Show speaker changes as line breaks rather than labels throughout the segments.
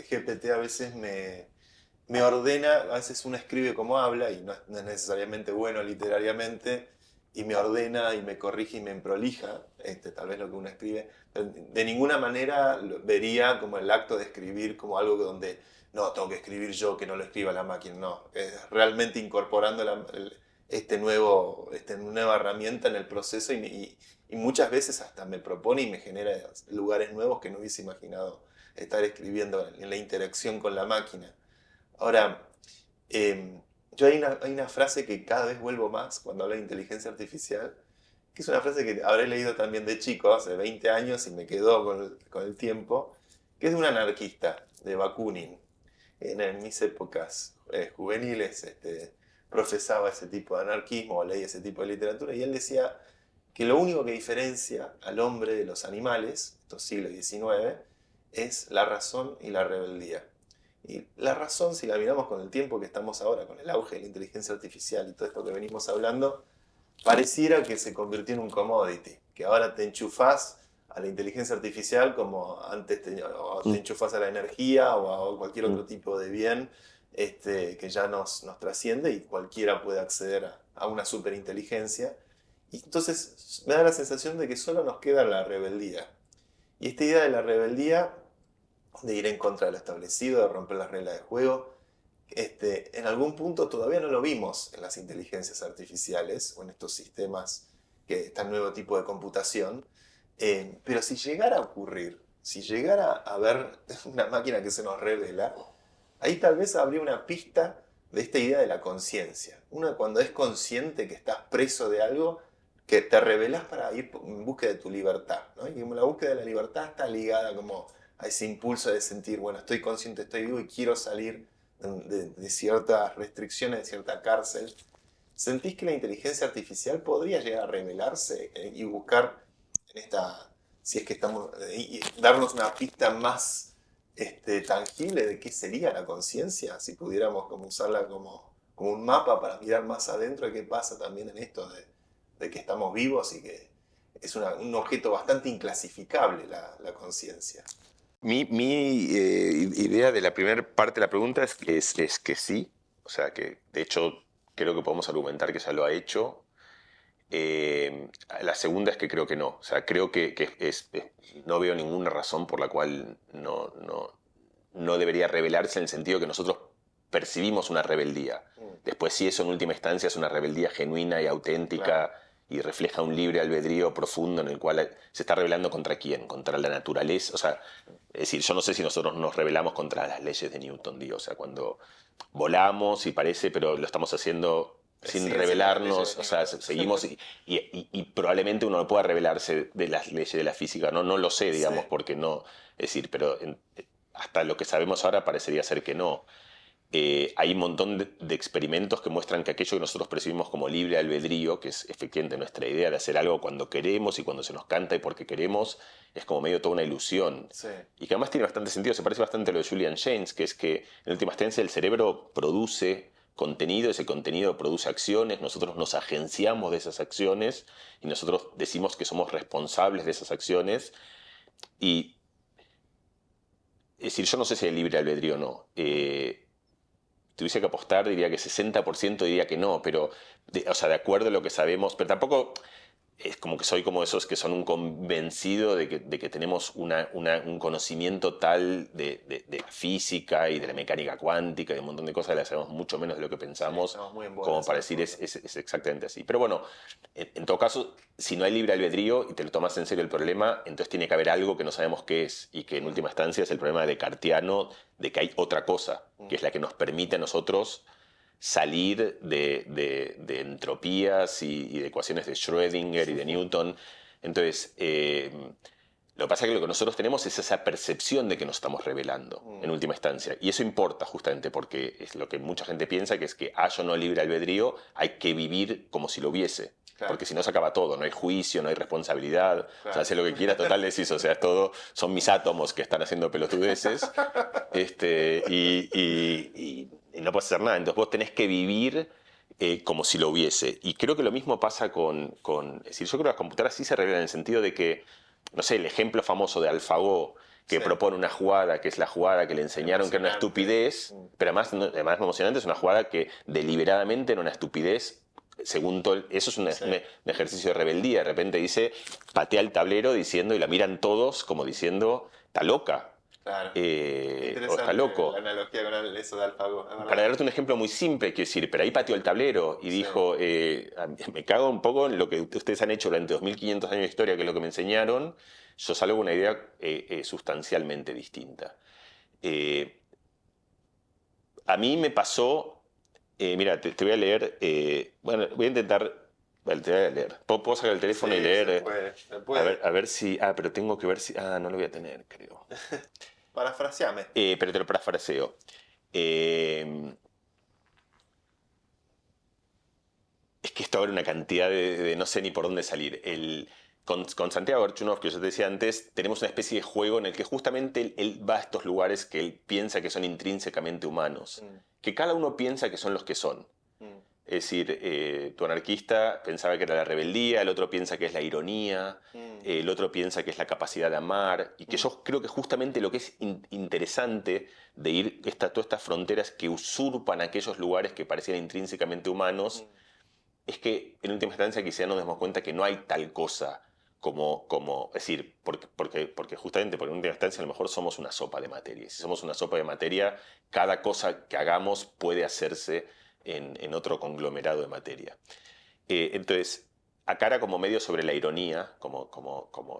GPT a veces me ordena, a veces uno escribe como habla y no es necesariamente bueno literariamente, y me ordena y me corrige y me prolija, tal vez lo que uno escribe. Pero de ninguna manera vería como el acto de escribir como algo donde, no, tengo que escribir yo, que no lo escriba la máquina, no. Es realmente incorporando esta nueva herramienta en el proceso y muchas veces hasta me propone y me genera lugares nuevos que no hubiese imaginado estar escribiendo en la interacción con la máquina. Ahora, yo hay una frase que cada vez vuelvo más cuando hablo de inteligencia artificial, que es una frase que habré leído también de chico, hace 20 años, y me quedó con el tiempo, que es de un anarquista, de Bakunin. En mis épocas juveniles profesaba ese tipo de anarquismo, o leía ese tipo de literatura, y él decía que lo único que diferencia al hombre de los animales, estos siglos XIX, es la razón y la rebeldía. Y la razón, si la miramos con el tiempo que estamos ahora, con el auge de la inteligencia artificial y todo esto que venimos hablando, pareciera que se convirtió en un commodity, que ahora te enchufás a la inteligencia artificial como antes o te enchufás a la energía o a cualquier otro tipo de bien que ya nos trasciende y cualquiera puede acceder a una superinteligencia. Y entonces me da la sensación de que solo nos queda la rebeldía. Y esta idea de la rebeldía, de ir en contra de lo establecido, de romper las reglas de juego, en algún punto todavía no lo vimos en las inteligencias artificiales o en estos sistemas, este nuevo tipo de computación, pero si llegara a ocurrir, si llegara a haber una máquina que se nos revela, ahí tal vez habría una pista de esta idea de la conciencia. Una cuando es consciente que estás preso de algo, que te revelás para ir en búsqueda de tu libertad, ¿no? Y como la búsqueda de la libertad está ligada como a ese impulso de sentir, bueno, estoy consciente, estoy vivo y quiero salir de ciertas restricciones, de cierta cárcel. ¿Sentís que la inteligencia artificial podría llegar a revelarse y buscar en esta, si es que estamos, y darnos una pista más tangible de qué sería la conciencia, si pudiéramos como usarla como un mapa para mirar más adentro de qué pasa también en esto de que estamos vivos y que es un objeto bastante inclasificable la conciencia?
Mi idea de la primera parte de la pregunta es que sí, o sea que de hecho creo que podemos argumentar que ya lo ha hecho. La segunda es que creo que no, o sea, creo que no veo ninguna razón por la cual no debería rebelarse en el sentido que nosotros percibimos una rebeldía. Después si eso en última instancia es una rebeldía genuina y auténtica,
Claro.
y refleja un libre albedrío profundo en el cual se está rebelando contra quién, contra la naturaleza, o sea, es decir, yo no sé si nosotros nos rebelamos contra las leyes de Newton, digo, o sea, cuando volamos y parece, pero lo estamos haciendo sin
Siguen siendo las leyes
rebelarnos,
de
o sea,
Newton.
seguimos y probablemente uno no pueda rebelarse de las leyes de la física, no lo sé,
Sí.
digamos, porque no, es decir, pero hasta lo que sabemos ahora parecería ser que no. Hay un montón de experimentos que muestran que aquello que nosotros percibimos como libre albedrío, que es efectivamente nuestra idea de hacer algo cuando queremos y cuando se nos canta y porque queremos, es como medio toda una ilusión.
Sí.
Y que además tiene bastante sentido, se parece bastante a lo de Julian Jaynes, que es que en última instancia el cerebro produce contenido, ese contenido produce acciones, nosotros nos agenciamos de esas acciones y nosotros decimos que somos responsables de esas acciones. Y es decir, yo no sé si hay libre albedrío o no. Tuviese que apostar, diría que 60% diría que no, pero, o sea, de acuerdo a lo que sabemos, pero tampoco es como que soy como esos que son un convencido de que tenemos un conocimiento tal de física y de la mecánica cuántica y de un montón de cosas que las sabemos mucho menos de lo que
Sí,
pensamos,
estamos muy en bola
como
esas
para decir
cosas.
es exactamente así. Pero bueno, en todo caso, si no hay libre albedrío y te lo tomas en serio el problema, entonces tiene que haber algo que no sabemos qué es y que en última instancia es el problema descartiano de que hay otra cosa, que es la que nos permite a nosotros salir de entropías y de ecuaciones de Schrödinger y de Newton. Entonces, lo que pasa es que lo que nosotros tenemos es esa percepción de que nos estamos revelando en última instancia. Y eso importa justamente porque es lo que mucha gente piensa, que es que haya o no libre albedrío, hay que vivir como si lo hubiese.
Claro.
Porque si no se acaba todo, no hay juicio, no hay responsabilidad, o
Claro.
sea, hace lo que quiera, total decís, o sea, es todo, son mis átomos que están haciendo pelotudeces, y no puedes hacer nada. Entonces vos tenés que vivir como si lo hubiese. Y creo que lo mismo pasa es decir, yo creo que las computadoras sí se revelan en el sentido de que, no sé, el ejemplo famoso de AlphaGo, que
Sí.
propone una jugada que es la jugada que le enseñaron que era una
Emocionante.
estupidez, pero además emocionante, es una jugada que deliberadamente era una estupidez. Según todo, eso es
Sí.
un ejercicio de rebeldía. De repente dice, patea el tablero diciendo, y la miran todos como diciendo, está loca,
Claro.
o está
Interesante la
loco.
analogía con eso de AlphaGo, es
Para
verdad.
darte un ejemplo muy simple, quiero decir, pero ahí pateó el tablero y
Sí.
dijo, me cago un poco en lo que ustedes han hecho durante 2500 años de historia, que es lo que me enseñaron, yo salgo con una idea sustancialmente distinta. Eh, a mí me pasó, mira, te voy a leer, bueno, voy a intentar, vale, te voy a leer. ¿Puedo sacar el teléfono y
Sí,
leer?
se puede, se puede.
A ver si, pero tengo que ver si, no lo voy a tener, creo.
Parafraseame.
Pero te lo parafraseo. Eh, Es que esto abre una cantidad de no sé ni por dónde salir. Con Santiago Archunov, que yo te decía antes, tenemos una especie de juego en el que justamente él va a estos lugares que él piensa que son intrínsecamente humanos,
Mm,
que cada uno piensa que son los que son.
mm,
Es decir, tu anarquista pensaba que era la rebeldía, el otro piensa que es la ironía,
mm,
el otro piensa que es la capacidad de amar, y que
mm,
yo creo que justamente lo que es interesante de ir todas estas fronteras que usurpan aquellos lugares que parecían intrínsecamente humanos,
mm.
es que en última instancia quizá nos demos cuenta que no hay tal cosa es decir, porque justamente por última instancia a lo mejor somos una sopa de materia. Y si somos una sopa de materia, cada cosa que hagamos puede hacerse en otro conglomerado de materia. Entonces, acá era como medio sobre la ironía,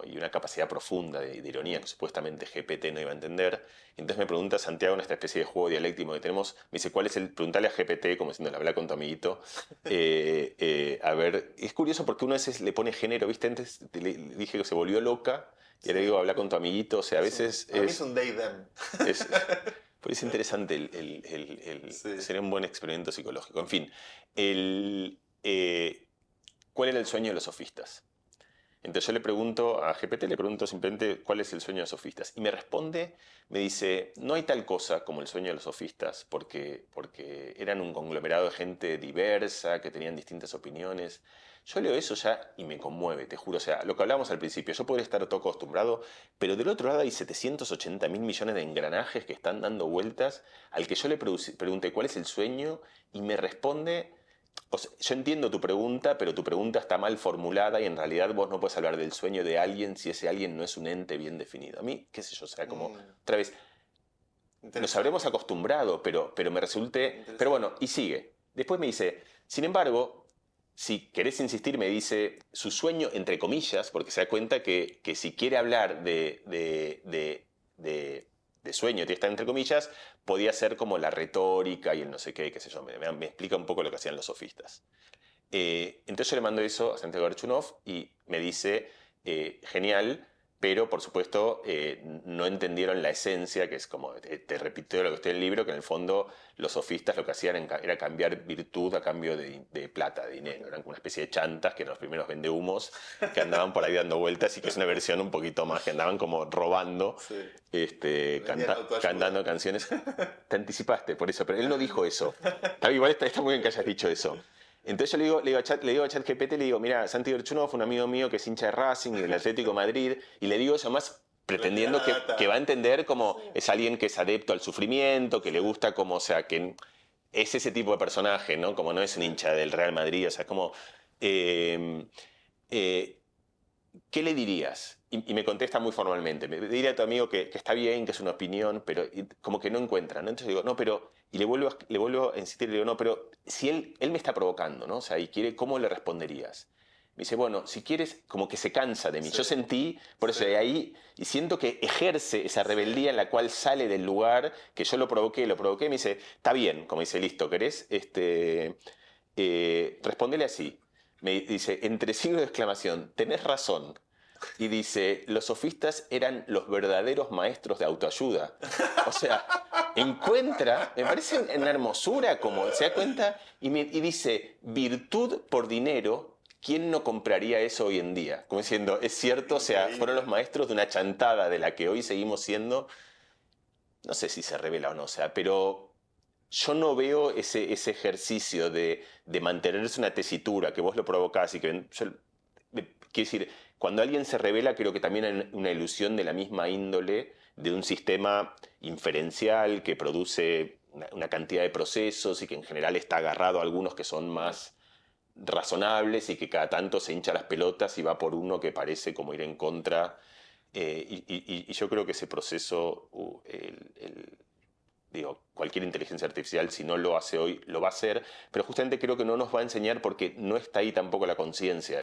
y una capacidad profunda de ironía que supuestamente GPT no iba a entender. Entonces me pregunta Santiago en esta especie de juego dialéctico que tenemos, me dice, preguntale a GPT, como diciendo, habla con tu amiguito, a ver, es curioso porque uno a veces le pone género, ¿viste? Antes le dije que se volvió loca, y ahora
Sí.
digo, habla con tu amiguito, o sea, a veces
Para mí es un they them.
es, pues es interesante,
Sí.
sería un buen experimento psicológico. En fin, el, eh, ¿cuál era el sueño de los sofistas? Entonces yo le pregunto a GPT, le pregunto simplemente cuál es el sueño de los sofistas. Y me responde, me dice, no hay tal cosa como el sueño de los sofistas, porque eran un conglomerado de gente diversa, que tenían distintas opiniones. Yo leo eso ya y me conmueve, te juro. O sea, lo que hablábamos al principio, yo podría estar todo acostumbrado, pero del otro lado hay 780 mil millones de engranajes que están dando vueltas al que yo le pregunté cuál es el sueño y me responde, o sea, yo entiendo tu pregunta, pero tu pregunta está mal formulada y en realidad vos no puedes hablar del sueño de alguien si ese alguien no es un ente bien definido. A mí, qué sé yo, o sea, como
Mm,
otra vez, nos habremos
interesante.
acostumbrado, pero me resulte... Pero
Interesante.
bueno, y sigue. Después me dice, sin embargo, si querés insistir, me dice su sueño, entre comillas, porque se da cuenta que si quiere hablar de sueño, que está entre comillas, podía ser como la retórica y el no sé qué sé yo. Me explica un poco lo que hacían los sofistas. Entonces yo le mando eso a Santiago Archunov y me dice, genial, pero por supuesto no entendieron la esencia, que es como, te repito lo que está en el libro, que en el fondo los sofistas lo que hacían era cambiar virtud a cambio de plata, de dinero. Eran como una especie de chantas, que eran los primeros vendehumos, que andaban por ahí dando vueltas y que es una versión un poquito más, que andaban como robando,
Sí. Vendían autoayuda.
cantando canciones. Te anticipaste por eso, pero él no dijo eso. Igual está muy bien que hayas dicho eso. Entonces yo le digo a ChatGPT, le digo, mira, Santi Berchunov fue un amigo mío que es hincha de Racing y del Atlético de Madrid, y le digo eso más
Le tirás
pretendiendo
la data.
que va a entender como
Sí.
es alguien que es adepto al sufrimiento, que le gusta como, o sea, que es ese tipo de personaje, ¿no? Como no es un
Sí.
hincha del Real Madrid, o sea, es como... eh, eh, ¿Qué le dirías? Y me contesta muy formalmente. Me diría a tu amigo que está bien, que es una opinión, pero como que no encuentra, ¿no? Entonces digo, no, pero... Y le vuelvo a insistir, le digo, no, pero si él me está provocando, ¿no? O sea, y quiere, ¿cómo le responderías? Me dice, bueno, si quieres, como que se cansa de mí.
Sí.
Yo sentí, por eso
Sí.
de ahí, y siento que ejerce esa rebeldía en la cual sale del lugar, que yo lo provoqué, me dice, está bien, como dice, listo, ¿querés? Respondele así. Me dice, entre signos de exclamación, tenés razón. Y dice, los sofistas eran los verdaderos maestros de autoayuda. O sea, encuentra, me parece una hermosura como se da cuenta, y dice, virtud por dinero, ¿quién no compraría eso hoy en día? Como diciendo, es cierto, o sea, fueron los
Increíble.
maestros de una chantada de la que hoy seguimos siendo, no sé si se revela o no, o sea, pero yo no veo ese ejercicio de mantenerse una tesitura, que vos lo provocás y que... quiero decir, cuando alguien se revela, creo que también hay una ilusión de la misma índole de un sistema inferencial que produce una cantidad de procesos y que en general está agarrado a algunos que son más razonables y que cada tanto se hincha las pelotas y va por uno que parece como ir en contra. Y yo creo que ese proceso, digo, cualquier inteligencia artificial, si no lo hace hoy, lo va a hacer, pero justamente creo que no nos va a enseñar porque no está ahí tampoco la conciencia.